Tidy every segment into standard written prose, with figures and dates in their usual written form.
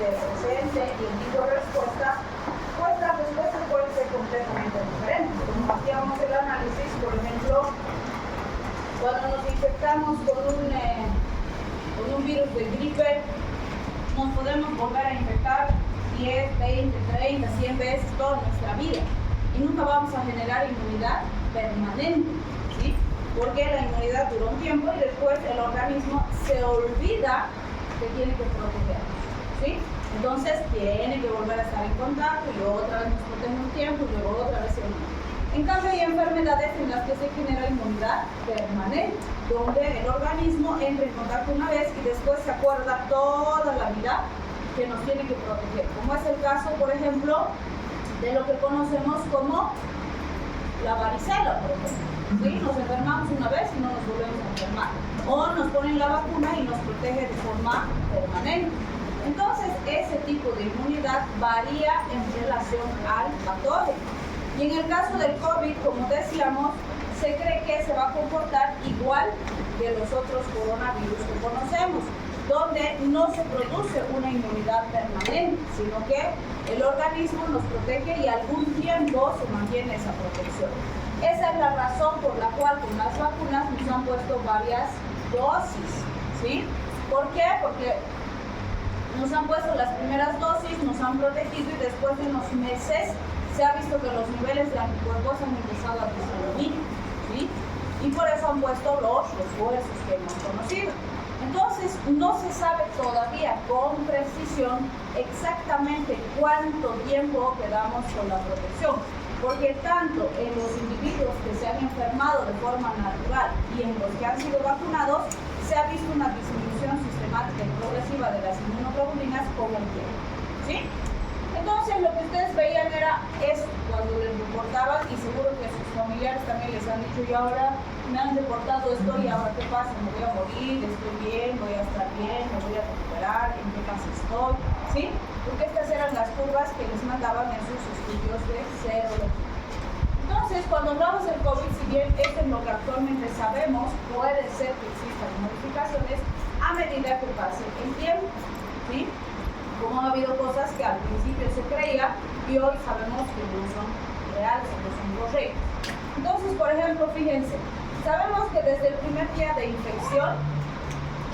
de presente y el tipo de respuesta, pues las respuestas pueden ser completamente diferentes. Como hacíamos el análisis, por ejemplo, cuando nos infectamos con un virus de gripe, nos podemos volver a infectar 10, 20, 30, 100 veces toda nuestra vida y nunca vamos a generar inmunidad permanente, ¿sí? Porque la inmunidad dura un tiempo y después el organismo se olvida que tiene que protegernos, ¿sí? Entonces tiene que volver a estar en contacto y luego otra vez nos protege un tiempo y luego otra vez se olvida. En cambio hay enfermedades en las que se genera inmunidad permanente, donde el organismo entra en contacto una vez y después se acuerda toda la vida que nos tiene que proteger, como es el caso, por ejemplo, de lo que conocemos como la varicela, por ejemplo. ¿Sí? Nos enfermamos una vez y no nos volvemos a enfermar. O nos ponen la vacuna y nos protege de forma permanente. Entonces, ese tipo de inmunidad varía en relación al patógeno. Y en el caso del COVID, como decíamos, se cree que se va a comportar igual que los otros coronavirus que conocemos, donde no se produce una inmunidad permanente, sino que el organismo nos protege y algún tiempo se mantiene esa protección. Esa es la razón por la cual con las vacunas nos han puesto varias dosis, ¿sí? ¿Por qué? Porque nos han puesto las primeras dosis, nos han protegido y después de unos meses se ha visto que los niveles de anticuerpos han empezado a disminuir, ¿sí? Y por eso han puesto los refuerzos que hemos conocido. Entonces, no se sabe todavía con precisión exactamente cuánto tiempo quedamos con la protección, porque tanto en los individuos que se han enfermado de forma natural y en los que han sido vacunados, se ha visto una disminución sistemática y progresiva de las inmunoglobulinas con el tiempo, ¿sí? Entonces, lo que ustedes veían era eso cuando les reportaban, y seguro que sus familiares también les han dicho, y ahora me han reportado esto, y ahora qué pasa, me voy a morir, estoy bien, voy a estar bien, me voy a recuperar, en qué fase estoy, ¿sí? Porque estas eran las curvas que les mandaban en sus estudios de serología. Entonces, cuando hablamos del COVID, si bien esto es lo que actualmente sabemos, puede ser que existan modificaciones a medida que pase el tiempo, ¿sí? Como ha habido cosas que al principio se creía y hoy sabemos que no son reales o no son correctas. Entonces, por ejemplo, fíjense, sabemos que desde el primer día de infección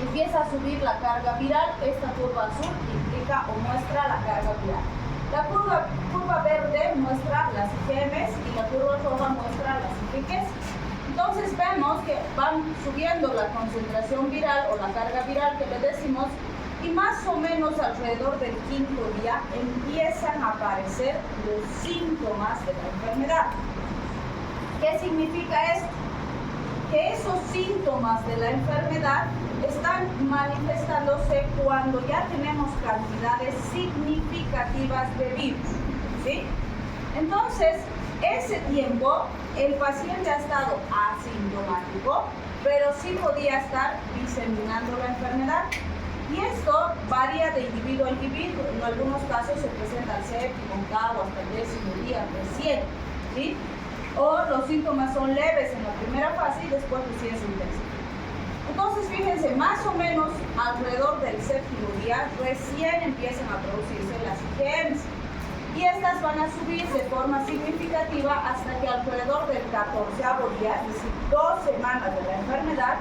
empieza a subir la carga viral. Esta curva azul implica o muestra la carga viral. La curva verde muestra las IgMs y la curva roja muestra las IgGs. Entonces vemos que van subiendo la concentración viral o la carga viral que le decimos, y más o menos alrededor del quinto día empiezan a aparecer los síntomas de la enfermedad. ¿Qué significa esto? Que esos síntomas de la enfermedad están manifestándose cuando ya tenemos cantidades significativas de virus, ¿sí? Entonces, ese tiempo el paciente ha estado asintomático, pero sí podía estar diseminando la enfermedad. Y esto varía de individuo a individuo. En algunos casos se presenta al séptimo, octavo, hasta el 10º día recién, ¿sí? O los síntomas son leves en la primera fase y después recién se intensifican. Entonces, fíjense, más o menos alrededor del 7º día recién empiezan a producirse las IgMs. Y estas van a subir de forma significativa hasta que alrededor del 14º día, es decir, 2 semanas de la enfermedad,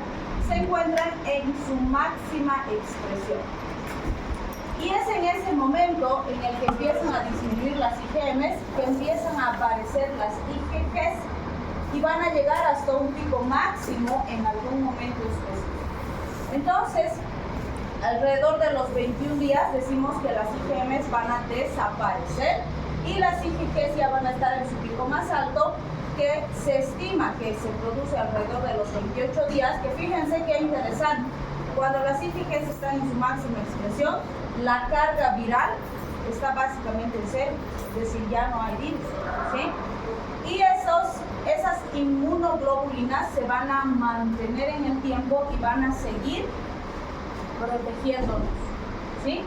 se encuentran en su máxima expresión. Y es en ese momento en el que empiezan a disminuir las IgMs, que empiezan a aparecer las IgGs y van a llegar hasta un pico máximo en algún momento específico. Entonces, alrededor de los 21 días decimos que las IgMs van a desaparecer y las IgGs ya van a estar en su pico más alto, que se estima que se produce alrededor de los 28 días, que fíjense qué interesante, cuando las IgGs están en su máxima expresión, la carga viral está básicamente en cero, es decir, ya no hay virus, ¿sí? Y esas inmunoglobulinas se van a mantener en el tiempo y van a seguir protegiéndonos, ¿sí?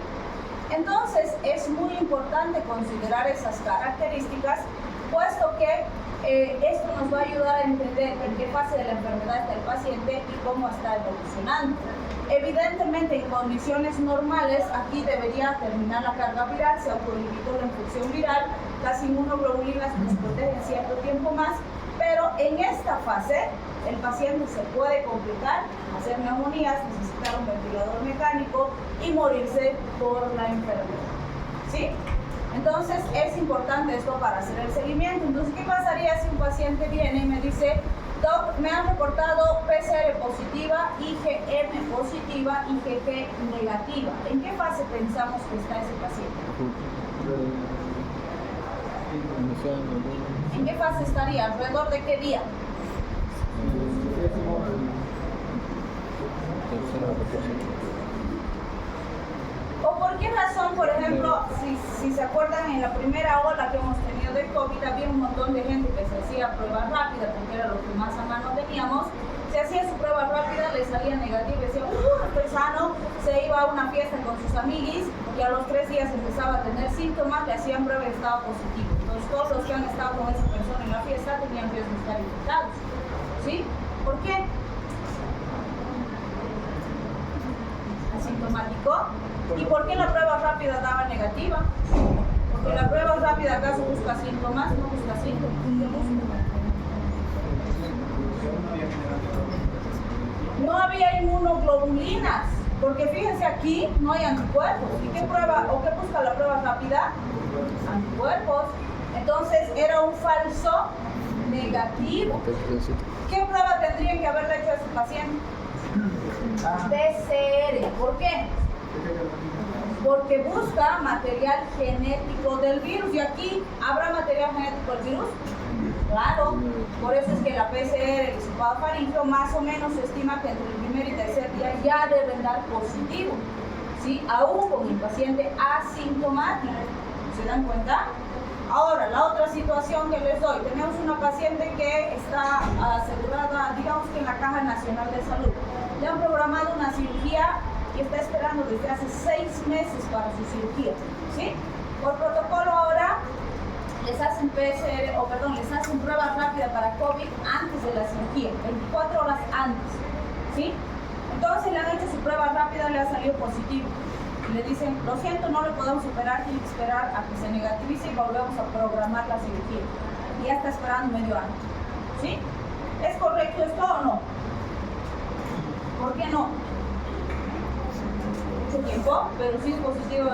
Entonces, es muy importante considerar esas características supuesto que esto nos va a ayudar a entender en qué fase de la enfermedad está el paciente y cómo está evolucionando. Evidentemente, en condiciones normales, aquí debería terminar la carga viral, se autolimitó la infección viral, las inmunoglobulinas nos protegen cierto tiempo más, pero en esta fase el paciente se puede complicar, hacer neumonías, necesitar un ventilador mecánico y morirse por la enfermedad. ¿Sí? Entonces es importante esto para hacer el seguimiento. Entonces, ¿qué pasaría si un paciente viene y me dice: Doc, me han reportado PCR positiva, IgM positiva, IgG negativa? ¿En qué fase pensamos que está ese paciente? ¿En qué fase estaría? ¿Alrededor de qué día? ¿O por qué razón, por ejemplo, si se acuerdan, en la primera ola que hemos tenido de COVID, había un montón de gente que se hacía pruebas rápidas, porque era lo que más a mano teníamos, se hacía su prueba rápida, le salía negativa y decía: estoy sano, se iba a una fiesta con sus amiguis y a los 3 días empezaba a tener síntomas, le hacían prueba y estaba positivo. Entonces todos los que han estado con esa persona en la fiesta tenían riesgo de estar infectados. ¿Sí? ¿Por qué? Asintomático. ¿Y por qué la prueba rápida daba negativa? Porque la prueba rápida, ¿acaso busca síntomas? No busca síntomas. No había inmunoglobulinas, porque fíjense, aquí no hay anticuerpos. ¿Y qué prueba o qué busca la prueba rápida? Anticuerpos. Entonces era un falso negativo. ¿Qué prueba tendrían que haberle hecho a ese paciente? PCR. ¿Por qué? Porque busca material genético del virus. ¿Y aquí habrá material genético del virus? Claro. Por eso es que la PCR, el hisopado faríngeo, más o menos se estima que entre el primer y tercer día ya deben dar positivo, ¿sí? Aún con el paciente asintomático. ¿Se dan cuenta? Ahora, la otra situación que les doy: tenemos una paciente que está asegurada, digamos que en la Caja Nacional de Salud. Le han programado una cirugía y está esperando desde hace 6 meses para su cirugía, ¿sí? Por protocolo ahora les hacen PCR, les hacen pruebas rápidas para COVID antes de la cirugía, 24 horas antes, ¿sí? Entonces le han hecho su prueba rápida, le ha salido positivo. Le dicen: lo siento, no le podemos operar, tiene que esperar a que se negativice y volvemos a programar la cirugía. Y ya está esperando medio año, ¿sí? ¿Es correcto esto o no? ¿Por qué no? Mucho tiempo, pero si es positivo,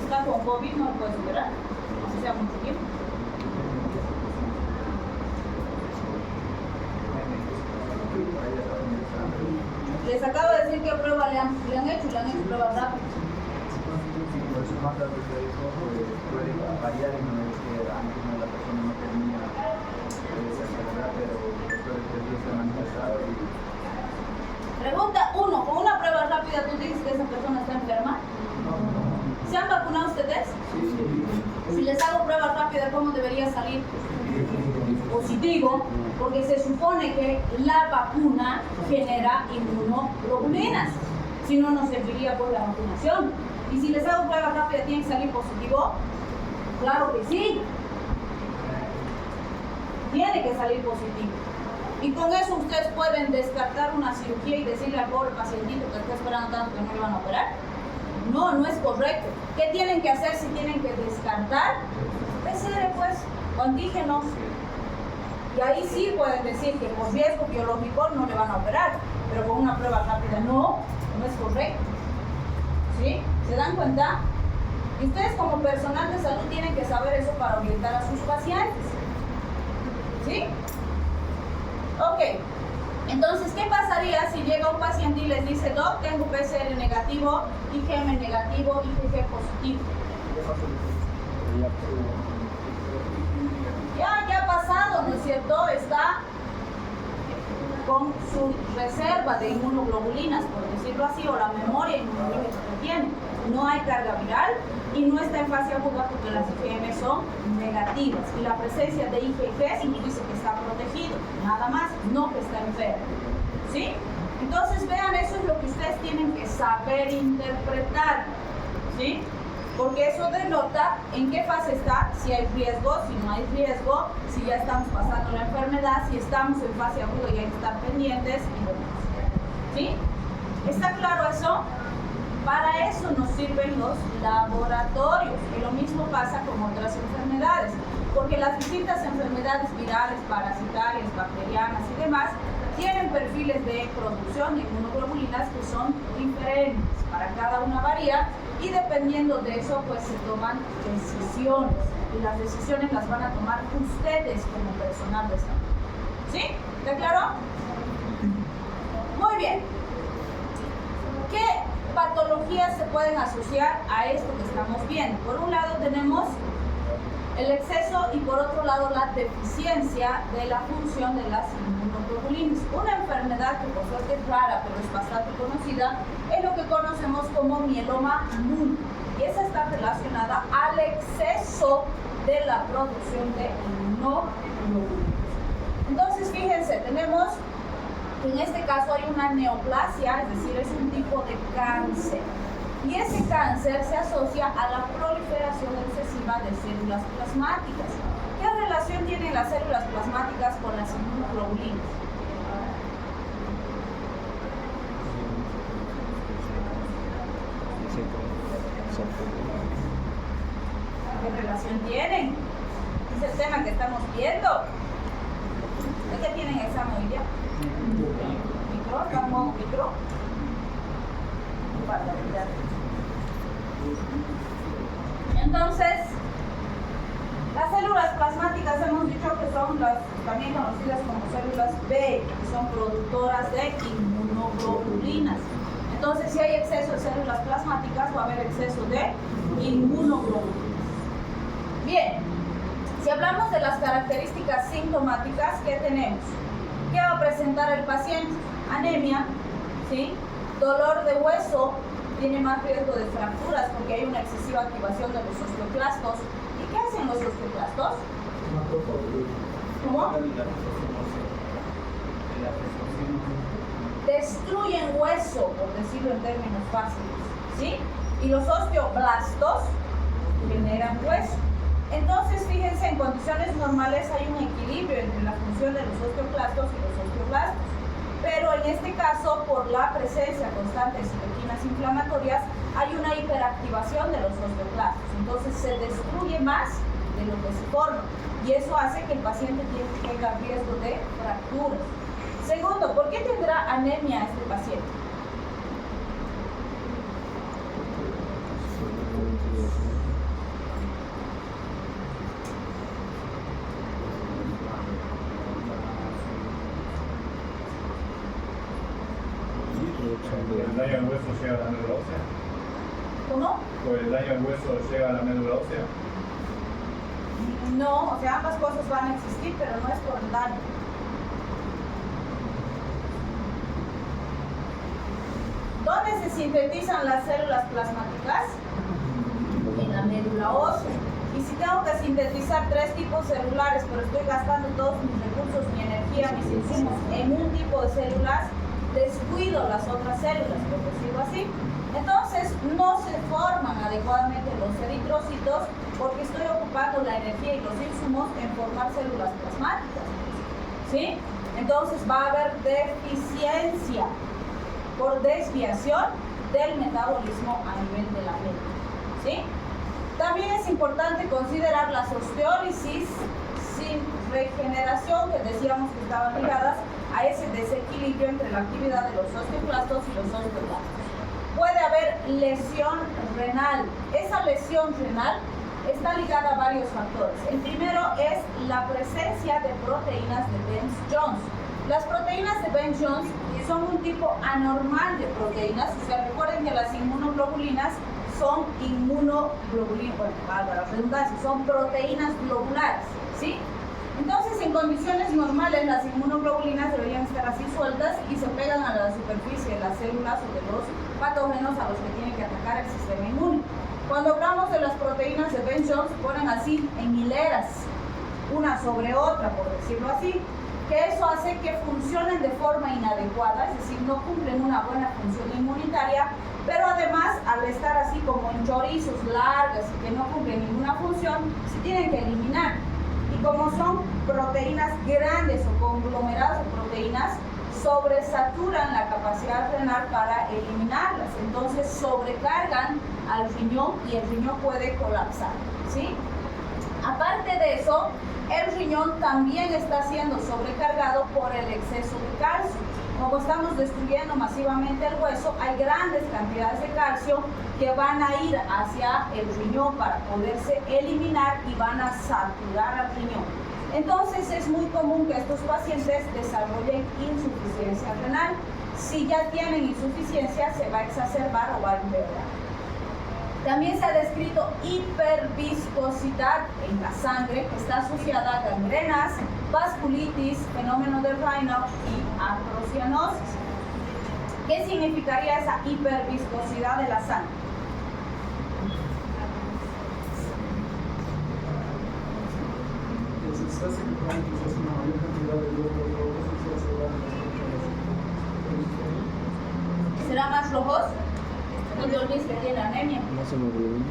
está con COVID, no lo puede superar, aunque sea mucho tiempo. Les acabo de decir qué prueba le han hecho pruebas rápidas. Puede variar en que antes la persona no tenía esa enfermedad, pero después de 3 días se ha manifestado. Pregunta 1. ¿Con una prueba rápida tú dices que esa persona está enferma? No. ¿Se han vacunado ustedes? Sí. Si les hago prueba rápida, ¿cómo debería salir? Positivo, porque se supone que la vacuna genera inmunoglobulinas. Si no, no serviría por la vacunación. Y si les hago prueba rápida, ¿tiene que salir positivo? Claro que sí. Tiene que salir positivo. Y con eso ustedes pueden descartar una cirugía y decirle al pobre pacientito que está esperando tanto que no le van a operar. No, no es correcto. ¿Qué tienen que hacer si tienen que descartar? PCR, pues, o antígenos. Y ahí sí pueden decir que por riesgo biológico no le van a operar, pero con una prueba rápida no es correcto. ¿Sí? ¿Se dan cuenta? Y ustedes como personal de salud tienen que saber eso para orientar a sus pacientes. ¿Sí? Ok. Entonces, ¿qué pasaría si llega un paciente y les dice: Doc, tengo PCR negativo, IgM negativo, IgG positivo? Ya ha pasado, ¿no es cierto? Está con su reserva de inmunoglobulinas, por decirlo así, o la memoria inmunológica que tiene. No hay carga viral y no está en fase aguda porque las IgM son negativas. Y la presencia de IgG significa que está protegido, nada más, no que está enfermo. ¿Sí? Entonces, vean, eso es lo que ustedes tienen que saber interpretar. ¿Sí? porque eso denota en qué fase está, si hay riesgo, si no hay riesgo, si ya estamos pasando la enfermedad, si estamos en fase aguda y hay que estar pendientes y demás. ¿Sí? ¿Está claro eso? Para eso nos sirven los laboratorios, y lo mismo pasa con otras enfermedades, porque las distintas enfermedades virales, parasitarias, bacterianas y demás tienen perfiles de producción de inmunoglobulinas que son diferentes, para cada una varía, y dependiendo de eso pues se toman decisiones, y las decisiones las van a tomar ustedes como personal de salud. ¿Sí? ¿Está claro? Muy bien. ¿Qué patologías se pueden asociar a esto que estamos viendo? Por un lado tenemos el exceso y por otro lado la deficiencia de la función de las inmunoglobulinas. Una enfermedad que por suerte es rara pero es bastante conocida es lo que conocemos como mieloma múltiple, y esa está relacionada al exceso de la producción de inmunoglobulinas. Entonces fíjense, tenemos en este caso hay una neoplasia, es decir, es un tipo de cáncer. Y ese cáncer se asocia a la proliferación excesiva de células plasmáticas. ¿Qué relación tienen las células plasmáticas con las inmunoglobulinas? ¿Qué relación tienen? Es el tema que estamos viendo. ¿De qué tienen examen hoy día? ¿Micro? ¿Estamos micro? Entonces, las células plasmáticas hemos dicho que son las también conocidas como células B, que son productoras de inmunoglobulinas. Entonces, si hay exceso de células plasmáticas, va a haber exceso de inmunoglobulinas. Bien, si hablamos de las características sintomáticas, ¿qué tenemos? ¿Qué va a presentar el paciente? Anemia, ¿sí? Dolor de hueso, tiene más riesgo de fracturas porque hay una excesiva activación de los osteoclastos. ¿Y qué hacen los osteoclastos? ¿Cómo? Destruyen hueso, por decirlo en términos fáciles, ¿sí? Y los osteoblastos generan hueso. Entonces, fíjense, en condiciones normales hay un equilibrio entre la función de los osteoclastos y los osteoblastos. Pero en este caso, por la presencia constante de citoquinas inflamatorias, hay una hiperactivación de los osteoclastos. Entonces se destruye más de lo que se forma. Y eso hace que el paciente tenga riesgo de fracturas. Segundo, ¿por qué tendrá anemia este paciente? ¿El daño al hueso llega a la médula ósea? ¿Cómo? ¿O el daño al hueso llega a la médula ósea? No, o sea, ambas cosas van a existir, pero no es por el daño. ¿Dónde se sintetizan las células plasmáticas? En la médula ósea. Y si tengo que sintetizar 3 tipos celulares, pero estoy gastando todos mis recursos, mi energía, mis insumos en un tipo de células, descuido las otras células, por decirlo así. Entonces no se forman adecuadamente los eritrocitos porque estoy ocupando la energía y los insumos en formar células plasmáticas, ¿sí? Entonces va a haber deficiencia por desviación del metabolismo a nivel de la médula, ¿sí? También es importante considerar las osteólisis sin regeneración, que decíamos que estaban ligadas a ese desequilibrio entre la actividad de los osteoclastos y los osteoblastos. Puede haber lesión renal. Esa lesión renal está ligada a varios factores. El primero es la presencia de proteínas de Bence-Jones. Las proteínas de Bence-Jones son un tipo anormal de proteínas. O sea, recuerden que las inmunoglobulinas son inmunoglobulinas, bueno, para la redundancia, son proteínas globulares, ¿sí? Entonces, en condiciones normales, las inmunoglobulinas deberían estar así sueltas y se pegan a la superficie de las células o de los patógenos a los que tienen que atacar el sistema inmune. Cuando hablamos de las proteínas de Bence-Jones, se ponen así, en hileras, una sobre otra, por decirlo así. que eso hace que funcionen de forma inadecuada, es decir, no cumplen una buena función inmunitaria, pero además, al estar así como en chorizos largas y que no cumplen ninguna función, se tienen que eliminar. Y como son proteínas grandes o conglomerados de proteínas, sobresaturan la capacidad renal para eliminarlas. Entonces sobrecargan al riñón y el riñón puede colapsar, ¿sí? Aparte de eso, el riñón también está siendo sobrecargado por el exceso de calcio. Como estamos destruyendo masivamente el hueso, hay grandes cantidades de calcio que van a ir hacia el riñón para poderse eliminar y van a saturar al riñón. Entonces es muy común que estos pacientes desarrollen insuficiencia renal. Si ya tienen insuficiencia, se va a exacerbar o va a empeorar. También se ha descrito hiperviscosidad en la sangre, que está asociada a gangrenas, vasculitis, fenómeno de Raynaud y acrocianosis. ¿Qué significaría esa hiperviscosidad de la sangre? Se hace quizás una mayor cantidad de glóbulos rojos y se hace ¿Será más rojos? No te olvides que tiene anemia. Más hemoglobina.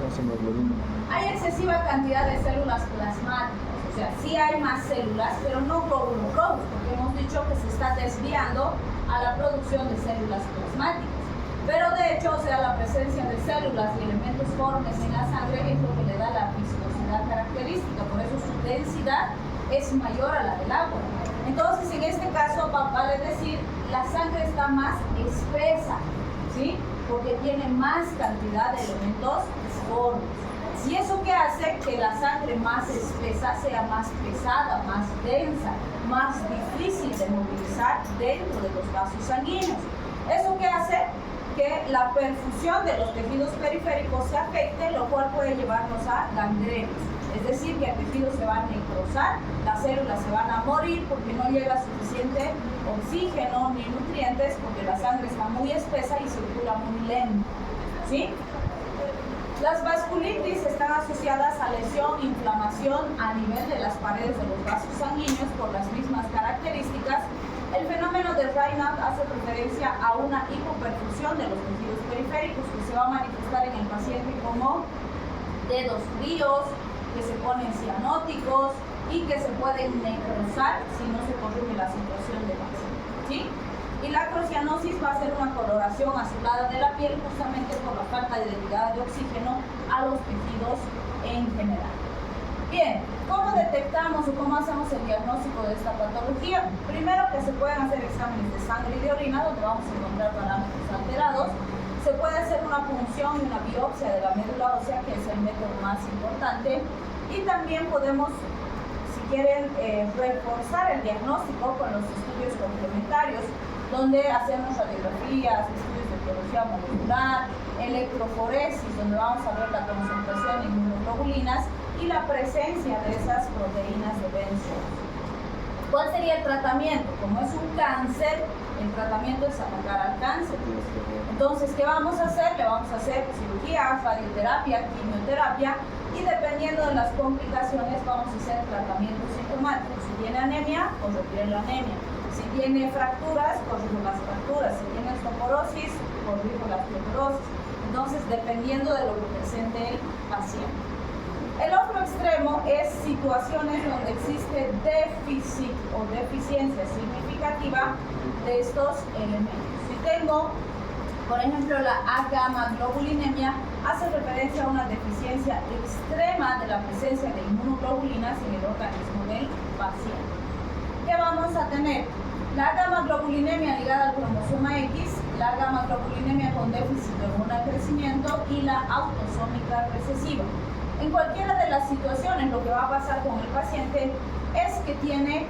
Más hemoglobina. Hay excesiva cantidad de células plasmáticas, o sea, sí hay más células, pero no glóbulos rojos, porque hemos dicho que se está desviando a la producción de células plasmáticas. Pero de hecho, o sea, la presencia de células y elementos formes en la sangre es lo que le da la viscosidad característica, por eso su densidad es mayor a la del agua. Entonces, en este caso, vale decir, la sangre está más espesa, ¿sí? Porque tiene más cantidad de elementos formes. ¿Y eso qué hace? Que la sangre más espesa sea más pesada, más densa, más difícil de movilizar dentro de los vasos sanguíneos. ¿Eso qué hace? Que la perfusión de los tejidos periféricos se afecte, lo cual puede llevarnos a gangrenas. Es decir, que el tejido se va a necrosar, las células se van a morir porque no llega suficiente oxígeno ni nutrientes, porque la sangre está muy espesa y circula muy lento, ¿sí? Las vasculitis están asociadas a lesión, inflamación a nivel de las paredes de los vasos sanguíneos por las mismas características. El fenómeno de Raynaud hace referencia a una hipoperfusión de los tejidos periféricos que se va a manifestar en el paciente como dedos fríos, que se ponen cianóticos y que se pueden necrosar si no se corrige la situación del paciente, ¿sí? Y la acrocianosis va a ser una coloración azulada de la piel justamente por la falta de llegada de oxígeno a los tejidos en general. Bien, ¿cómo detectamos o cómo hacemos el diagnóstico de esta patología? Primero, que se pueden hacer exámenes de sangre y de orina donde vamos a encontrar parámetros alterados. Se puede hacer una punción y una biopsia de la médula ósea, que es el método más importante. Y también podemos, si quieren, reforzar el diagnóstico con los estudios complementarios, donde hacemos radiografías, estudios de biología molecular, electroforesis, donde vamos a ver la concentración de inmunoglobulinas y la presencia de esas proteínas de Benzo. ¿Cuál sería el tratamiento? Como es un cáncer, el tratamiento es atacar al cáncer. Entonces, ¿qué vamos a hacer? Le vamos a hacer cirugía, radioterapia, quimioterapia, y dependiendo de las complicaciones vamos a hacer tratamientos sintomáticos. Si tiene anemia, corregir la anemia. Si tiene fracturas, corrijo las fracturas. Si tiene osteoporosis, corrijo la osteoporosis. Entonces, dependiendo de lo que presente el paciente. El otro extremo es situaciones donde existe déficit o deficiencia significativa de estos elementos. Si tengo, por ejemplo, la A-gamma-globulinemia, hace referencia a una deficiencia extrema de la presencia de inmunoglobulinas en el organismo del paciente. ¿Qué vamos a tener? La gamma-globulinemia ligada al cromosoma X, la gamma-globulinemia con déficit de hormona de crecimiento y la autosómica recesiva. En cualquiera de las situaciones, lo que va a pasar con el paciente es que tiene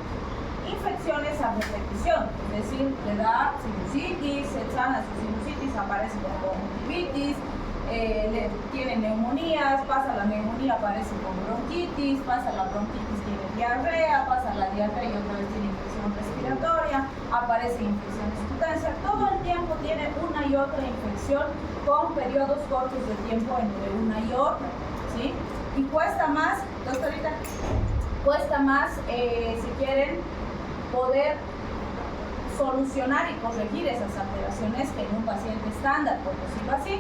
infecciones a repetición, es decir, le da sinusitis, se sana su sinusitis, aparece con conjuntivitis, tiene neumonías, pasa la neumonía, aparece con bronquitis, pasa la bronquitis, tiene diarrea, pasa la diarrea y otra vez tiene infección respiratoria, aparece infecciones cutáneas. Todo el tiempo tiene una y otra infección con periodos cortos de tiempo entre una y otra, ¿sí? Y cuesta más, doctorita, cuesta más, si quieren, poder solucionar y corregir esas alteraciones en un paciente estándar, por decirlo así.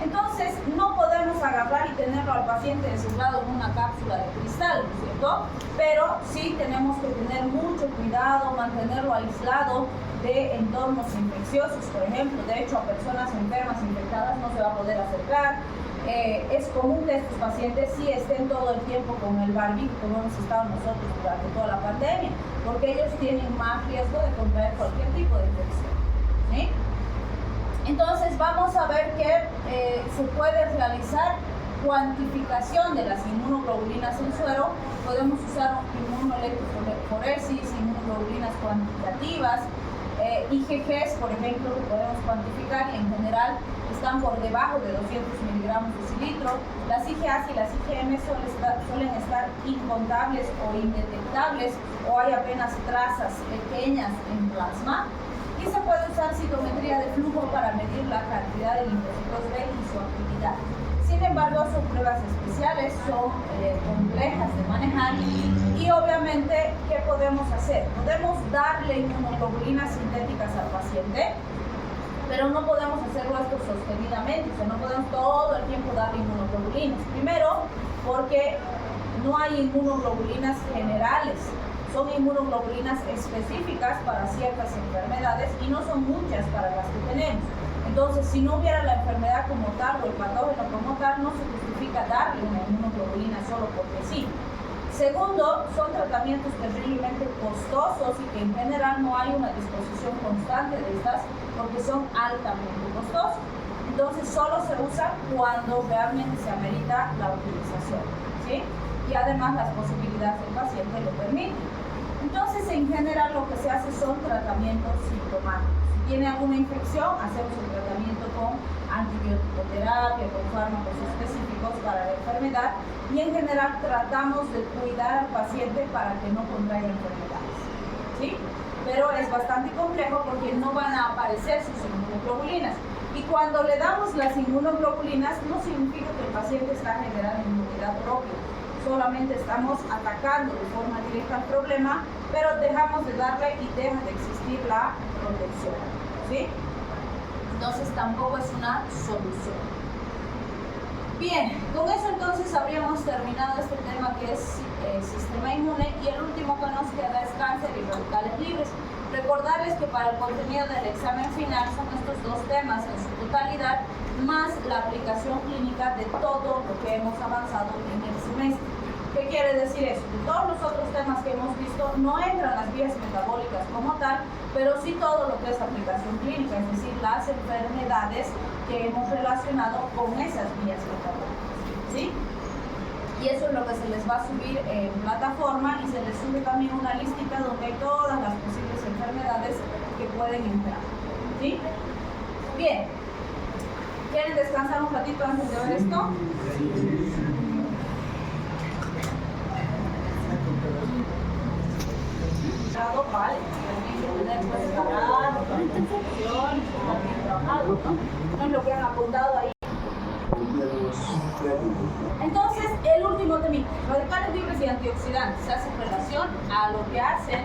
Entonces, no podemos agarrar y tenerlo al paciente encerrado en una cápsula de cristal, ¿no es cierto? Pero sí tenemos que tener mucho cuidado, mantenerlo aislado de entornos infecciosos, por ejemplo. De hecho, a personas enfermas, infectadas, no se va a poder acercar. Es común que estos pacientes sí estén todo el tiempo con el barbijo, como hemos estado nosotros durante toda la pandemia, porque ellos tienen más riesgo de contraer cualquier tipo de infección, ¿sí? Entonces vamos a ver que se puede realizar cuantificación de las inmunoglobulinas en suero. Podemos usar inmunoelectroforesis, inmunoglobulinas cuantitativas, IgGs, por ejemplo, que podemos cuantificar y en general están por debajo de 200 miligramos decilitro. Las IgAs y las IgM suelen estar incontables o indetectables, o hay apenas trazas pequeñas en plasma. Y se puede usar citometría de flujo para medir la cantidad de linfocitos B y su actividad. Sin embargo, son pruebas especiales, son complejas de manejar y obviamente, ¿qué podemos hacer? Podemos darle inmunoglobulinas sintéticas al paciente, pero no podemos hacerlo esto sostenidamente, o sea, no podemos todo el tiempo darle inmunoglobulinas. Primero, porque no hay inmunoglobulinas generales, son inmunoglobulinas específicas para ciertas enfermedades y no son muchas para las que tenemos. Entonces, si no hubiera la enfermedad como tal o el patógeno como tal, no se justifica darle una inmunoglobulina solo porque sí. Segundo, son tratamientos terriblemente costosos y que en general no hay una disposición constante de estas porque son altamente costosos. Entonces, solo se usa cuando realmente se amerita la utilización, ¿sí? Y además las posibilidades del paciente lo permiten. Entonces, en general, lo que se hace son tratamientos sintomáticos. Si tiene alguna infección, hacemos el tratamiento con antibiótico-terapia, con fármacos específicos para la enfermedad y en general tratamos de cuidar al paciente para que no contraiga enfermedades, ¿sí? Pero es bastante complejo porque no van a aparecer sus inmunoglobulinas. Y cuando le damos las inmunoglobulinas, no significa que el paciente está generando inmunidad propia. Solamente estamos atacando de forma directa el problema, pero dejamos de darle y deja de existir la protección, ¿sí? Entonces tampoco es una solución. Bien, con eso entonces habríamos terminado este tema que es sistema inmune y el último que nos queda es cáncer y radicales libres. Recordarles que para el contenido del examen final son estos dos temas en su totalidad, más la aplicación clínica de todo lo que hemos avanzado en el semestre. ¿Qué quiere decir eso? Que todos los otros temas que hemos visto no entran las vías metabólicas como tal, pero sí todo lo que es aplicación clínica, es decir, las enfermedades que hemos relacionado con esas vías metabólicas, ¿sí? Y eso es lo que se les va a subir en plataforma y se les sube también una listita donde hay todas las posibles enfermedades que pueden entrar, ¿sí? Bien, ¿quieren descansar un ratito antes de ver esto? Vale, permite tener pues parado, con atención, bien trabajado, ¿no? No es lo que han apuntado ahí. Entonces, el último temita, radicales libres y antioxidantes, se hace relación a lo que hacen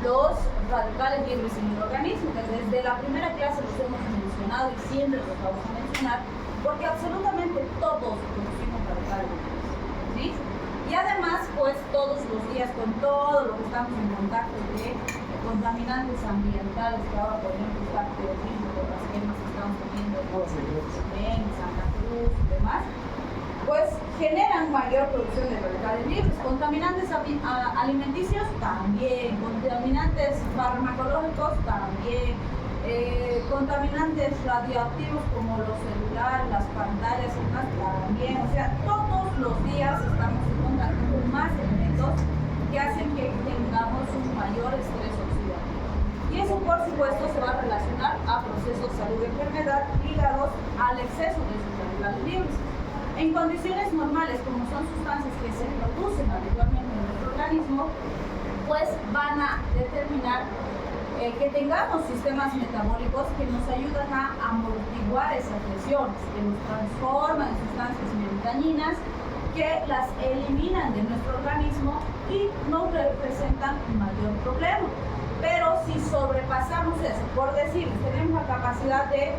los radicales libres en el organismo, que desde la primera clase los hemos mencionado y siempre los vamos a mencionar, porque absolutamente todos producimos radicales libres, ¿sí? Y además, pues todos los días con todo lo que estamos en contacto de contaminantes ambientales, que ahora por ejemplo está terrible con las quemas que estamos teniendo en Santa Cruz y demás, pues generan mayor producción de radicales libres. Contaminantes alimenticios también, contaminantes farmacológicos también, contaminantes radioactivos como los celulares, las pantallas y demás también. O sea, todos los días estamos en contacto con más elementos que hacen que tengamos un mayor estrés oxidativo. Y eso, por supuesto, se va a relacionar a procesos de salud y enfermedad ligados al exceso de esos radicales libres. En condiciones normales, como son sustancias que se producen habitualmente en nuestro organismo, pues van a determinar que tengamos sistemas metabólicos que nos ayudan a amortiguar esas lesiones, que nos transforman en sustancias dañinas, que las eliminan de nuestro organismo y no representan mayor problema. Pero si sobrepasamos eso, por decir, tenemos la capacidad de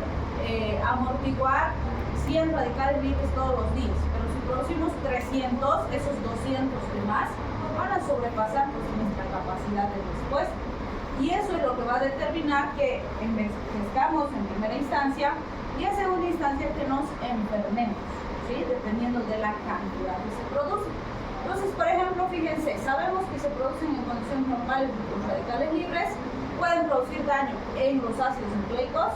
amortiguar 100 radicales libres todos los días, pero si producimos 300, esos 200 de más van a sobrepasar nuestra capacidad de respuesta. Y eso es lo que va a determinar que envejezcamos en primera instancia y en segunda instancia que nos enfermemos, ¿sí? Dependiendo de la cantidad que se produce. Entonces, por ejemplo, fíjense, sabemos que se producen en condiciones normales los radicales libres, pueden producir daño en los ácidos nucleicos,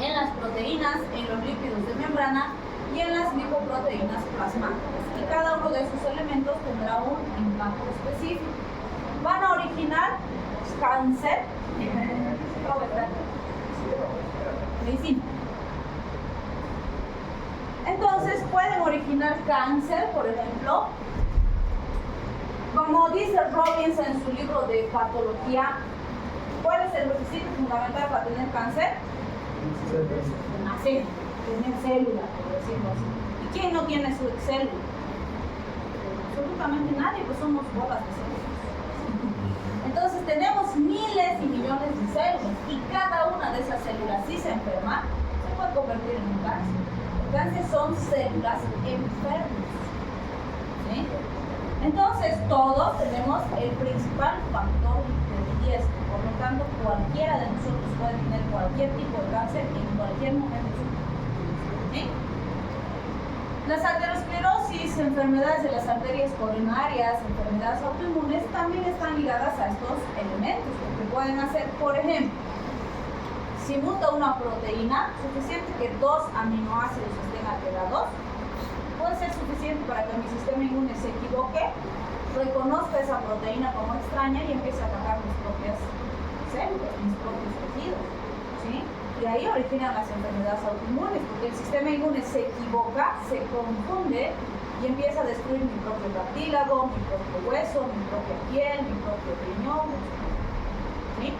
en las proteínas, en los lípidos de membrana y en las lipoproteínas plasmáticas. Y cada uno de esos elementos tendrá un impacto específico. Van a originar cáncer, medicina. Entonces pueden originar cáncer, por ejemplo, como dice Robbins en su libro de patología. ¿Cuál es el requisito fundamental para tener cáncer? Nacer, tener célula, por decirlo así. ¿Y quién no tiene su célula? Absolutamente nadie, pues somos bolas de células. Entonces tenemos miles y millones de células y cada una de esas células, si se enferma, se puede convertir en un cáncer. El cáncer son células enfermas, ¿sí? Entonces todos tenemos el principal factor de riesgo, por lo tanto cualquiera de nosotros puede tener cualquier tipo de cáncer en cualquier momento, ¿sí? Las arteriosclerosis, enfermedades de las arterias coronarias, enfermedades autoinmunes también están ligadas a estos elementos, porque pueden hacer, por ejemplo, si muta una proteína, suficiente que 2 aminoácidos estén alterados, puede ser suficiente para que mi sistema inmune se equivoque, reconozca esa proteína como extraña y empiece a atacar mis propias células, mis propios tejidos, ¿sí? Y ahí originan las enfermedades autoinmunes, porque el sistema inmune se equivoca, se confunde y empieza a destruir mi propio cartílago, mi propio hueso, mi propia piel, mi propio riñón, ¿sí?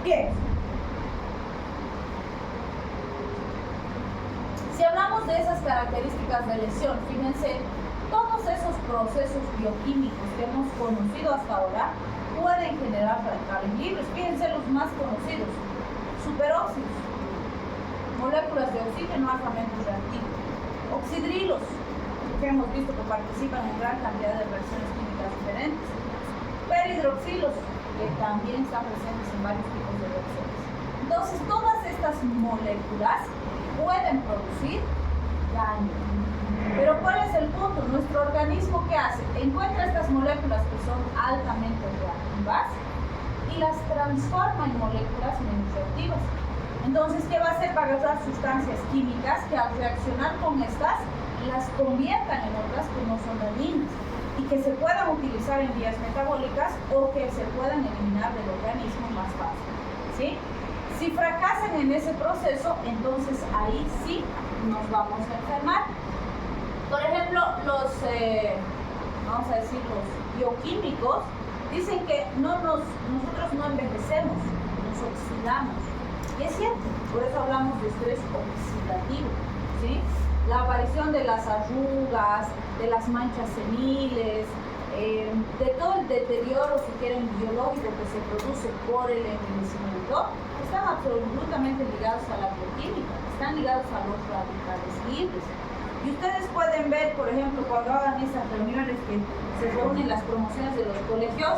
Bien. Si hablamos de esas características de lesión, fíjense, todos esos procesos bioquímicos que hemos conocido hasta ahora pueden generar radicales libres. Fíjense los más conocidos: superóxidos, moléculas de oxígeno altamente reactivas, oxidrilos, que hemos visto que participan en gran cantidad de reacciones químicas diferentes, perhidroxilos, que también están presentes en varios tipos de reacciones. Entonces, todas estas moléculas pueden producir daño. Pero ¿cuál es el punto? Nuestro organismo, ¿qué hace? Encuentra estas moléculas que son altamente reactivas y las transforma en moléculas menos reactivas. Entonces, ¿qué va a hacer? Va a agarrar sustancias químicas que al reaccionar con estas las conviertan en otras que no son dañinas y que se puedan utilizar en vías metabólicas o que se puedan eliminar del organismo más fácil, ¿sí? Si fracasan en ese proceso, entonces ahí sí nos vamos a enfermar. Por ejemplo, los bioquímicos dicen que nosotros no envejecemos, nos oxidamos. Y es cierto, por eso hablamos de estrés oxidativo, ¿sí? La aparición de las arrugas, de las manchas seniles, de todo el deterioro, si quieren, biológico que se produce por el envejecimiento, están absolutamente ligados a la bioquímica, están ligados a los radicales libres. Y ustedes pueden ver, por ejemplo, cuando hagan esas reuniones que se reúnen las promociones de los colegios,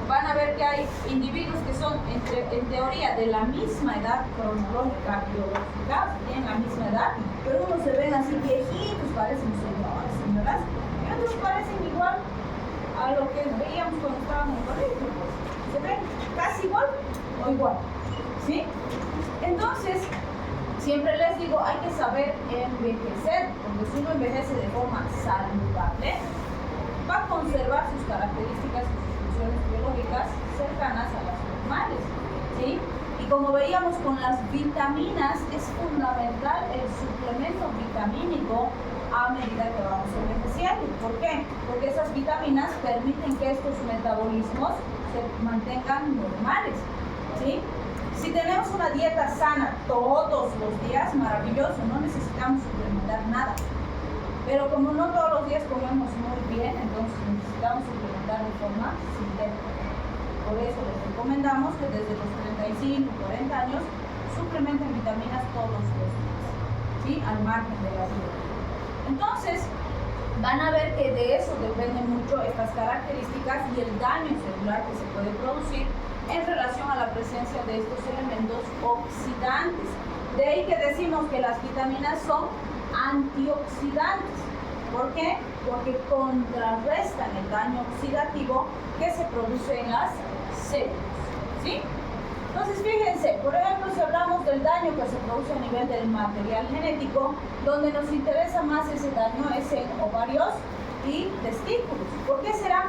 van a ver que hay individuos que son, en teoría, de la misma edad cronológica, biológica, tienen la misma edad, pero unos se ven así viejitos, parecen señores, señoras, y otros parecen igual a lo que veíamos cuando estaban en el colegio, pues. Se ven casi igual o igual, ¿sí? Entonces, siempre les digo, hay que saber envejecer, porque si uno envejece de forma saludable, va a conservar sus características y sus funciones biológicas cercanas a las normales, ¿sí? Y como veíamos con las vitaminas, es fundamental el suplemento vitamínico a medida que vamos envejeciendo. ¿Por qué? Porque esas vitaminas permiten que estos metabolismos se mantengan normales, ¿sí? Si tenemos una dieta sana todos los días, maravilloso, no necesitamos suplementar nada. Pero como no todos los días comemos muy bien, entonces necesitamos suplementar de forma sintética. Por eso les recomendamos que desde los 35, 40 años suplementen vitaminas todos los días, ¿sí? Al margen de la vida. Entonces, van a ver que de eso dependen mucho estas características y el daño celular que se puede producir en relación a la presencia de estos elementos oxidantes. De ahí que decimos que las vitaminas son antioxidantes. ¿Por qué? Porque contrarrestan el daño oxidativo que se produce en las células, ¿sí? Entonces, fíjense, por ejemplo, si hablamos del daño que se produce a nivel del material genético, donde nos interesa más ese daño es en ovarios y testículos. ¿Por qué será?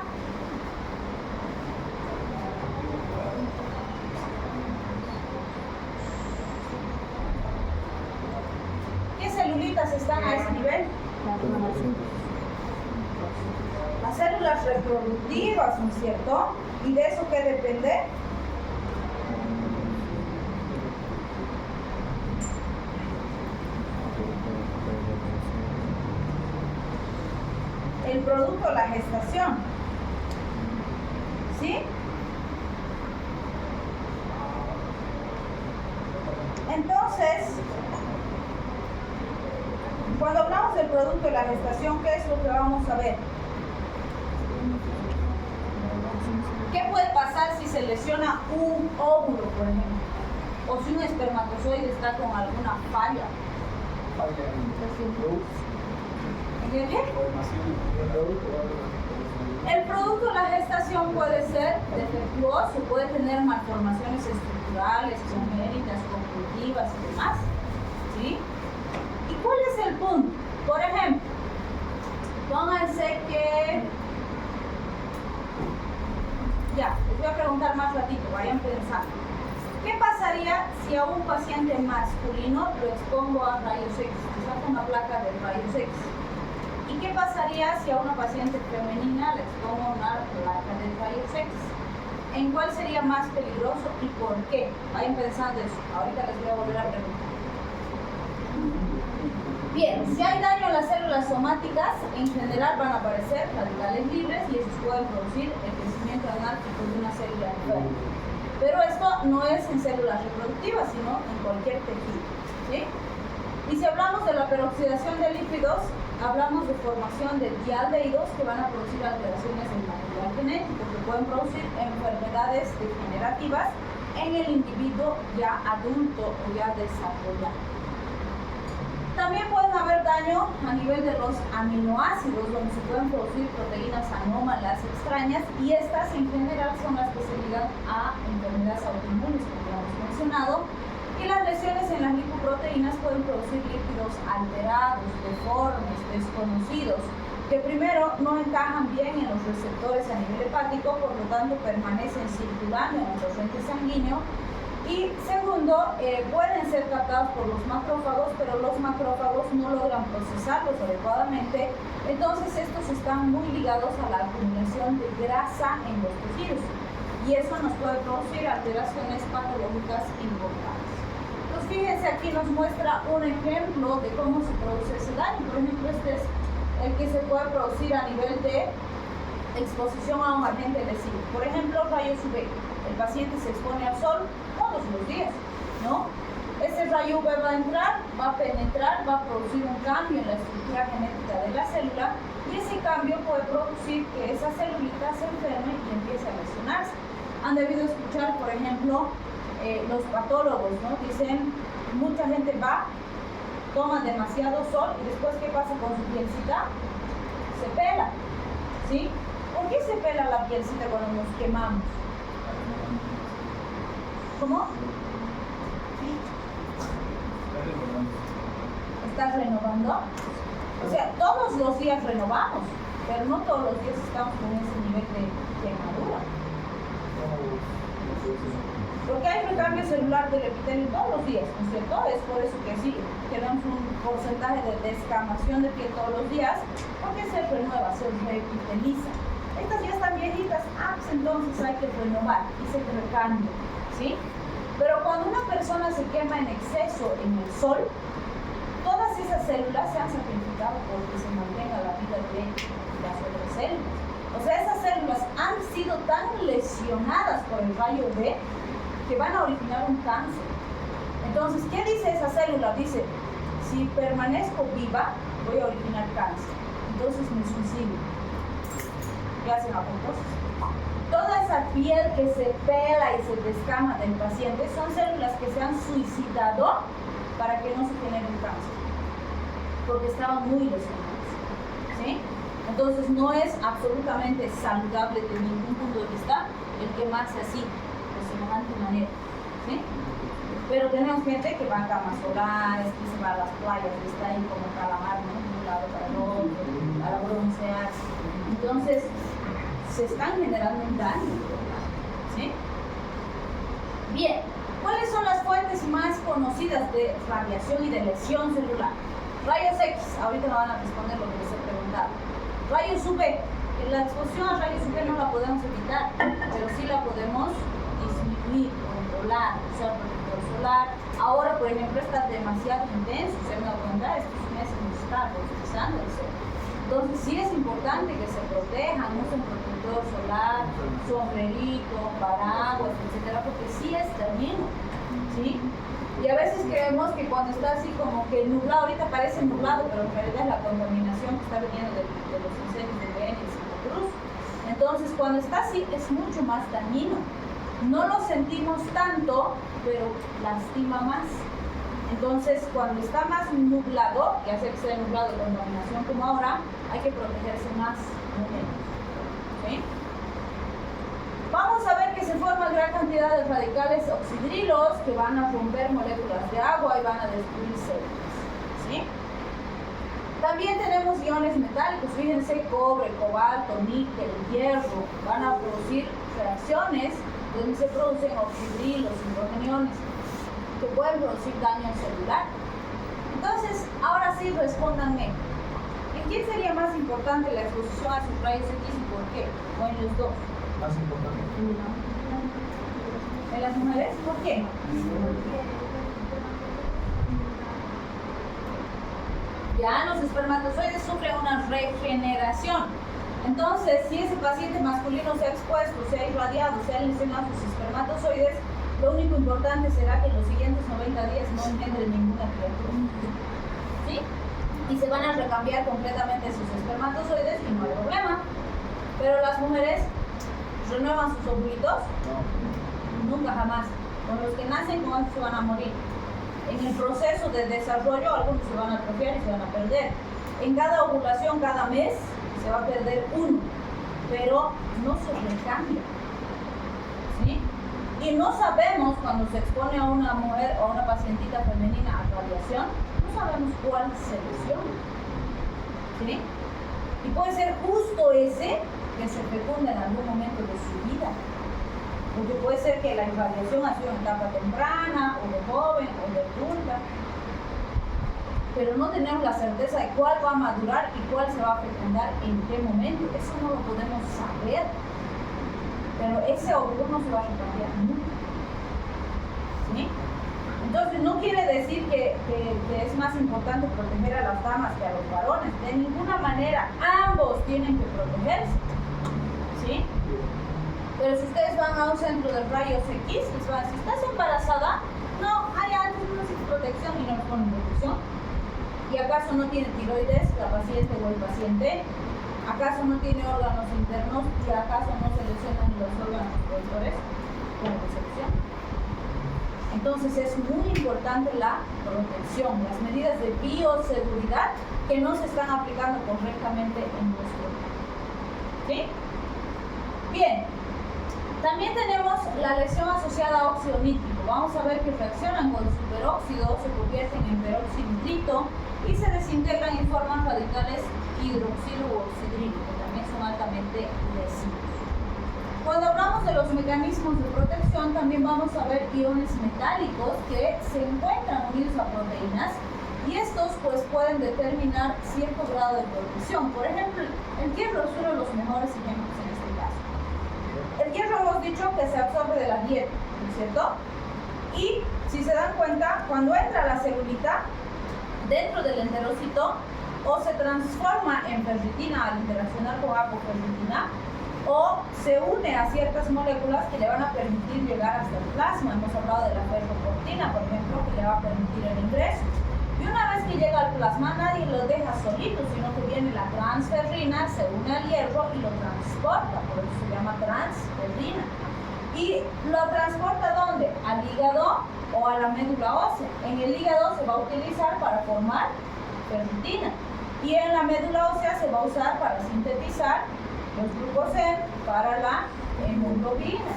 ¿Qué celulitas están a ese nivel? Las células reproductivas, ¿no es cierto? ¿Y de eso qué depende? El producto, la gestación, ¿sí? Entonces, cuando hablamos del producto de la gestación, ¿qué es lo que vamos a ver? ¿Qué puede pasar si se lesiona un óvulo, por ejemplo? O si un espermatozoide está con alguna falla. El producto de la gestación puede ser defectuoso, puede tener malformaciones estructurales, congénitas, conjuntivas y demás, ¿sí? ¿Y cuál es el punto? Por ejemplo, pónganse que... Ya, les voy a preguntar más ratito, vayan pensando. ¿Qué pasaría si a un paciente masculino lo expongo a rayos X? Le saco una placa de rayos X. ¿Y qué pasaría si a una paciente femenina le expongo una placa de rayos X? ¿En cuál sería más peligroso y por qué? Vayan pensando eso. Ahorita les voy a volver a preguntar. Bien, si hay daño en las células somáticas, en general van a aparecer radicales libres y esos pueden producir el crecimiento anárquico de una célula enferma. Pero esto no es en células reproductivas, sino en cualquier tejido, ¿sí? Y si hablamos de la peroxidación de lípidos, hablamos de formación de dialdehídos que van a producir alteraciones del material genético, que pueden producir enfermedades degenerativas en el individuo ya adulto o ya desarrollado. También pueden haber daño a nivel de los aminoácidos, donde se pueden producir proteínas anómalas extrañas, y estas en general son las que se ligan a enfermedades autoinmunes, como ya hemos mencionado. Y las lesiones en las lipoproteínas pueden producir lípidos alterados, deformes, desconocidos, que primero no encajan bien en los receptores a nivel hepático, por lo tanto permanecen circulando en el torrente sanguíneo. Y segundo, pueden ser captados por los macrófagos, pero los macrófagos no logran procesarlos adecuadamente. Entonces estos están muy ligados a la acumulación de grasa en los tejidos. Y eso nos puede producir alteraciones patológicas importantes. Entonces fíjense, aquí nos muestra un ejemplo de cómo se produce ese daño. Por ejemplo, este es el que se puede producir a nivel de exposición a un agente lesivo. Por ejemplo, rayos UV. El paciente se expone al sol todos los días, ¿no? Ese rayo UV va a entrar, va a penetrar, va a producir un cambio en la estructura genética de la célula, y ese cambio puede producir que esa célula se enferme y empiece a lesionarse. Han debido escuchar, por ejemplo, los patólogos, ¿no? Dicen, mucha gente va, toma demasiado sol y después, ¿qué pasa con su pielcita? Se pela, ¿sí? ¿Por qué se pela la pielcita cuando nos quemamos? ¿Cómo? ¿Estás renovando? O sea, todos los días renovamos, pero no todos los días estamos con ese nivel de quemadura. Porque hay recambio celular del epitelio todos los días, ¿no es cierto? Es por eso que sí, tenemos un porcentaje de descamación de piel todos los días, porque se renueva, se reepiteliza. Estas ya están viejitas, pues entonces hay que renovar y se recambia, ¿sí? Pero cuando una persona se quema en exceso en el sol, todas esas células se han sacrificado porque se mantenga la vida de las otras células. O sea, esas células han sido tan lesionadas por el rayo B que van a originar un cáncer. Entonces, ¿qué dice esa célula? Dice, si permanezco viva, voy a originar cáncer. Entonces me suicido. ¿Qué hacen apoptosis? Toda esa piel que se pela y se descama del paciente son células que se han suicidado para que no se genere un cáncer, porque estaban muy lesionadas, ¿sí? Entonces no es absolutamente saludable de ningún punto de vista el quemarse así, de semejante manera, ¿sí? Pero tenemos gente que va a camas solares, que se va a las playas, que está ahí como calamar, ¿no? De un lado para el otro, para broncearse. Entonces se están generando un daño, ¿sí? Bien, ¿cuáles son las fuentes más conocidas de radiación y de lesión celular? Rayos X, ahorita me van a responder lo que les he preguntado. Rayos UV, la exposición a rayos UV no la podemos evitar, pero sí la podemos disminuir, controlar, usar protector solar. Ahora, por ejemplo, está demasiado intenso, se me da cuenta, estos meses nos está utilizando el sol. Entonces sí es importante que se protejan, usen protector solar, sombrerito, paraguas, etcétera, porque sí es dañino, ¿sí? Y a veces creemos que cuando está así como que nublado, ahorita parece nublado, pero en realidad es la contaminación que está viniendo de los incendios de Beni y Santa Cruz. Entonces cuando está así es mucho más dañino. No lo sentimos tanto, pero lastima más. Entonces, cuando está más nublado, ya sea que sea nublado de contaminación como ahora, hay que protegerse más, no menos. ¿Sí? Vamos a ver que se forman gran cantidad de radicales oxidrilos que van a romper moléculas de agua y van a destruir células. ¿Sí? También tenemos iones metálicos, fíjense, cobre, cobalto, níquel, hierro, van a producir reacciones donde se producen oxidrilos, hidrogeniones, que pueden producir daño celular. Entonces, ahora sí, respóndanme. ¿En quién sería más importante la exposición a sus rayos X y por qué? ¿O en los dos? Más importante. ¿En las mujeres? ¿Por qué? Ya los espermatozoides sufren una regeneración. Entonces, si ese paciente masculino se ha expuesto, se ha irradiado, se ha lesionado sus espermatozoides, lo único importante será que en los siguientes 90 días no engendre ninguna criatura. ¿Sí? Y se van a recambiar completamente sus espermatozoides y no hay problema. Pero las mujeres renuevan sus ovulitos, nunca jamás. Con los que nacen, con estos se van a morir. En el proceso de desarrollo, algunos se van a atrofiar y se van a perder. En cada ovulación, cada mes, se va a perder uno, pero no se recambia. ¿Sí? Y no sabemos, cuando se expone a una mujer o a una pacientita femenina a radiación, no sabemos cuál se lesiona. ¿Sí? Y puede ser justo ese que se fecunda en algún momento de su vida. Porque puede ser que la irradiación ha sido en etapa temprana, o de joven, o de adulta. Pero no tenemos la certeza de cuál va a madurar y cuál se va a fecundar en qué momento. Eso no lo podemos saber. Pero ese óvulo no se va a recambiar nunca. ¿Sí? Entonces no quiere decir que es más importante proteger a las damas que a los varones. De ninguna manera, ambos tienen que protegerse. ¿Sí? Pero si ustedes van a un centro de rayos X, les van a decir, ¿estás embarazada? No, hay antes no necesita protección y no les ponen protección. ¿Y acaso no tiene tiroides la paciente o el paciente? ¿Acaso no tiene órganos internos? ¿Y acaso no se lesionan los órganos reproductores con recepción? Entonces es muy importante la protección, las medidas de bioseguridad que no se están aplicando correctamente en nuestro cuerpo. ¿Sí? Bien. También tenemos la lesión asociada a óxido nítrico. Vamos a ver que reaccionan con superóxido, se convierten en peróxido nitrito y se desintegran y forman radicales hidroxilo u oxidrilo, que también son altamente lesivos. Cuando hablamos de los mecanismos de protección, también vamos a ver iones metálicos que se encuentran unidos a proteínas y estos pues pueden determinar cierto grado de protección. Por ejemplo, el hierro es uno de los mejores ejemplos en este caso. El hierro hemos dicho que se absorbe de la dieta, ¿no es cierto? Y si se dan cuenta, cuando entra la celulita, dentro del enterocito o se transforma en ferritina al interaccionar con apoferritina, o se une a ciertas moléculas que le van a permitir llegar hasta el plasma. Hemos hablado de la ferroportina, por ejemplo, que le va a permitir el ingreso. Y una vez que llega al plasma, nadie lo deja solito, sino que viene la transferrina, se une al hierro y lo transporta, por eso se llama transferrina. ¿Y lo transporta dónde? Al hígado o a la médula ósea. En el hígado se va a utilizar para formar ferritina y en la médula ósea se va a usar para sintetizar los glucosen para la hemoglobina.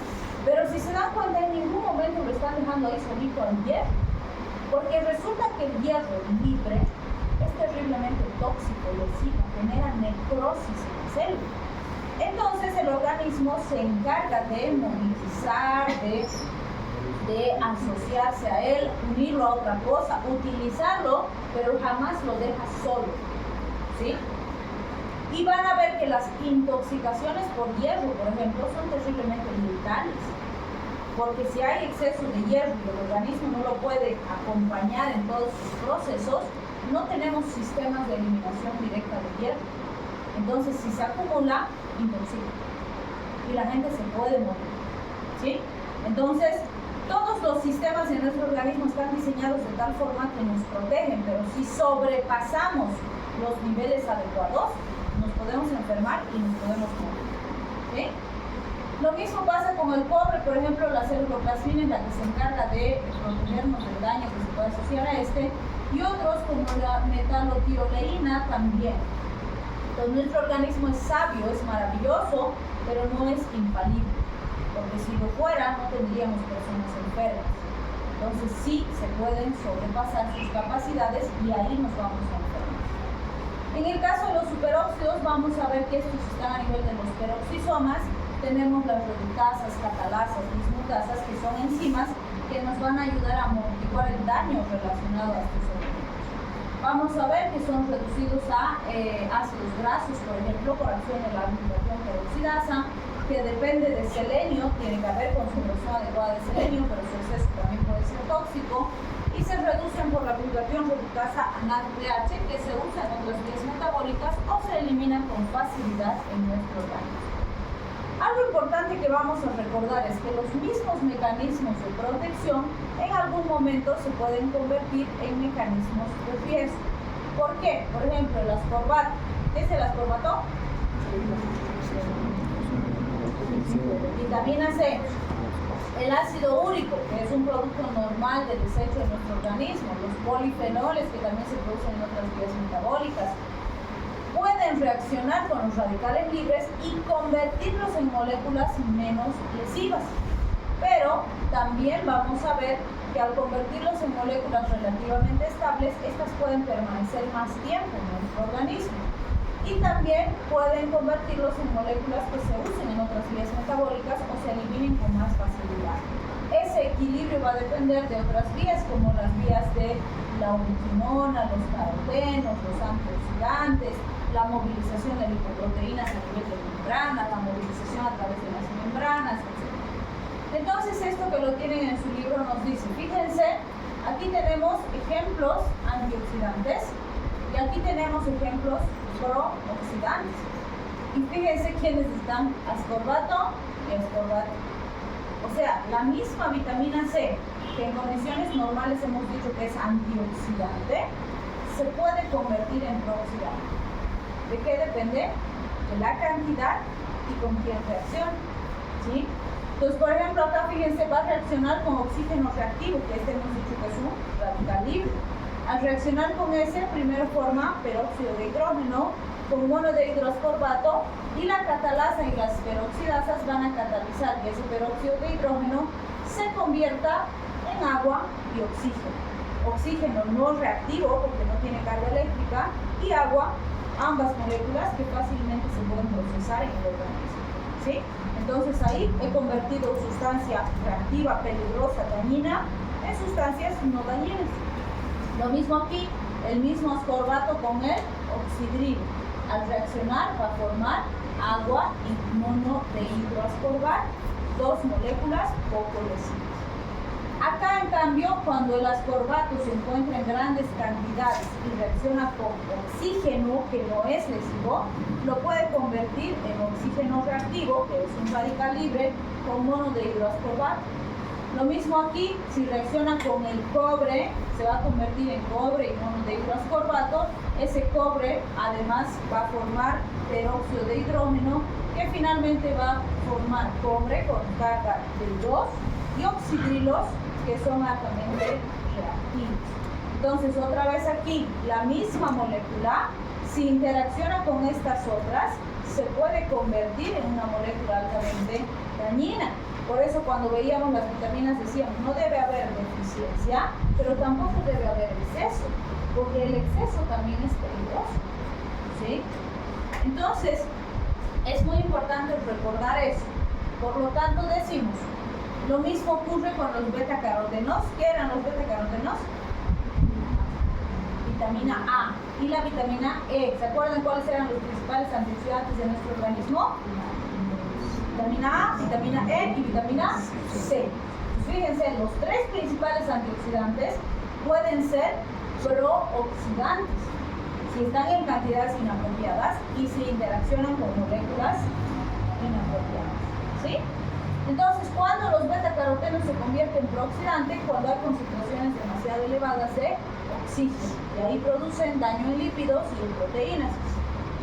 Pero si se dan cuenta, en ningún momento lo están dejando ahí solito al hierro, porque resulta que el hierro libre es terriblemente tóxico, lesivo, genera necrosis en la célula. Entonces el organismo se encarga de movilizar, de asociarse a él, unirlo a otra cosa, utilizarlo, pero jamás lo deja solo, ¿sí? Y van a ver que las intoxicaciones por hierro, por ejemplo, son terriblemente letales, porque si hay exceso de hierro y el organismo no lo puede acompañar en todos sus procesos, no tenemos sistemas de eliminación directa de hierro. Entonces, si se acumula, intoxica y la gente se puede morir, ¿sí? Entonces, todos los sistemas en nuestro organismo están diseñados de tal forma que nos protegen, pero si sobrepasamos los niveles adecuados, nos podemos enfermar y nos podemos morir, ¿sí? Lo mismo pasa con el cobre, por ejemplo, la ceruloplasmina es la que se encarga de protegernos del daño que se puede asociar a este, y otros como la metalotiroleína también. Entonces nuestro organismo es sabio, es maravilloso, pero no es infalible, porque si lo fuera no tendríamos personas enfermas. Entonces sí se pueden sobrepasar sus capacidades y ahí nos vamos a enfermar. En el caso de los superóxidos vamos a ver que estos están a nivel de los peroxisomas. Tenemos las reductasas, catalasas, dismutasas, que son enzimas que nos van a ayudar a amortiguar el daño relacionado a estos elementos. Vamos a ver que son reducidos a ácidos grasos, por ejemplo, por acción de la glutatión peroxidasa, que depende de selenio, tiene que haber concentración adecuada de selenio, pero su exceso también puede ser tóxico, y se reducen por la glutatión reductasa NADPH, que se usa en otras vías metabólicas o se elimina con facilidad en nuestro organismo. Algo importante que vamos a recordar es que los mismos mecanismos de protección en algún momento se pueden convertir en mecanismos de riesgo. ¿Por qué? Por ejemplo, el ascorbato. ¿Qué es el ascorbato? Vitamina C. El ácido úrico, que es un producto normal del desecho de nuestro organismo. Los polifenoles, que también se producen en otras vías metabólicas, pueden reaccionar con los radicales libres y convertirlos en moléculas menos lesivas. Pero también vamos a ver que al convertirlos en moléculas relativamente estables, estas pueden permanecer más tiempo en nuestro organismo. Y también pueden convertirlos en moléculas que se usen en otras vías metabólicas o se eliminen con más facilidad. Ese equilibrio va a depender de otras vías, como las vías de la ubiquinona, los carotenos, los antioxidantes, la movilización de lipoproteínas a nivel de membrana, la movilización a través de las membranas, etc. Entonces, esto que lo tienen en su libro nos dice, fíjense, aquí tenemos ejemplos antioxidantes y aquí tenemos ejemplos prooxidantes. Y fíjense quiénes están, ascorbato y ascorbato. O sea, la misma vitamina C, que en condiciones normales hemos dicho que es antioxidante, se puede convertir en prooxidante. ¿De qué depende? De la cantidad y con quién reacciona, ¿sí? Entonces, por ejemplo, acá fíjense, va a reaccionar con oxígeno reactivo, que hemos dicho que es un radical libre. Al reaccionar con ese, primero forma peróxido de hidrógeno con mono de hidroascorbato, y la catalasa y las peroxidasas van a catalizar que ese peróxido de hidrógeno se convierta en agua y oxígeno. Oxígeno no reactivo porque no tiene carga eléctrica, y agua, ambas moléculas que fácilmente se pueden procesar en el organismo, ¿sí? Entonces ahí he convertido sustancia reactiva, peligrosa, dañina, en sustancias no dañinas. Lo mismo aquí, el mismo ascorbato con el oxidril. Al reaccionar va a formar agua y mono de hidroascorbato, dos moléculas poco lesivas. Acá, en cambio, cuando el ascorbato se encuentra en grandes cantidades y reacciona con oxígeno, que no es lesivo, lo puede convertir en oxígeno reactivo, que es un radical libre, con mono de hidroascorbato. Lo mismo aquí, si reacciona con el cobre, se va a convertir en cobre y mono de hidroascorbato. Ese cobre además va a formar peróxido de hidrógeno, que finalmente va a formar cobre con carga de 2 y oxidrilos, que son altamente reactivos. Entonces, otra vez aquí, la misma molécula, si interacciona con estas otras, se puede convertir en una molécula altamente dañina. Por eso cuando veíamos las vitaminas decíamos, no debe haber deficiencia, pero tampoco debe haber exceso, porque el exceso también es peligroso, ¿sí? Entonces, es muy importante recordar eso. Por lo tanto, decimos, lo mismo ocurre con los betacarotenos. ¿Qué eran los betacarotenos? Vitamina A y la vitamina E. ¿Se acuerdan cuáles eran los principales antioxidantes de nuestro organismo? Vitamina A, vitamina E y vitamina C. Fíjense, los tres principales antioxidantes pueden ser prooxidantes si están en cantidades inapropiadas y si interaccionan con moléculas inapropiadas, ¿sí? Entonces, cuando los betacarotenos se convierten en prooxidante, cuando hay concentraciones demasiado elevadas de oxígeno, y ahí producen daño en lípidos y en proteínas.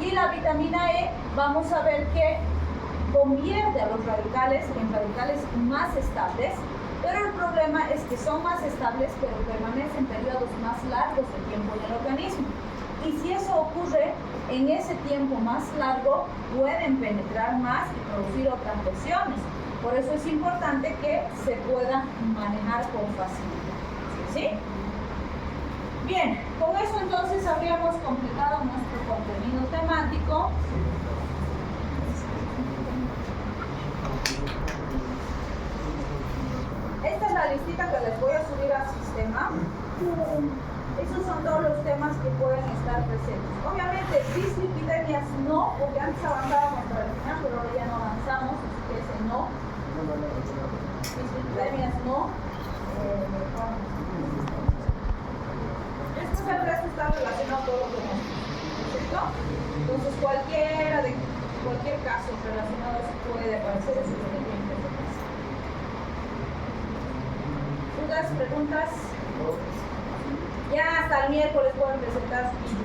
Y la vitamina E, vamos a ver que convierte a los radicales en radicales más estables, pero el problema es que son más estables, pero permanecen periodos más largos de tiempo en el organismo. Y si eso ocurre en ese tiempo más largo, pueden penetrar más y producir otras lesiones. Por eso es importante que se pueda manejar con facilidad, ¿sí? Bien, con eso entonces habríamos completado nuestro contenido temático. Esta es la listita que les voy a subir al sistema. Esos son todos los temas que pueden estar presentes. Obviamente, dislipidemias no, porque antes avanzábamos para el final, pero ahora ya no avanzamos, así que ese no. Dislipidemias no. Después el resto está relacionado a todo lo que hemos visto, ¿cierto? Entonces, cualquier caso relacionado a eso puede aparecer en sus expedientes de clase. ¿Dudas, preguntas? Ya hasta el miércoles pueden presentar sus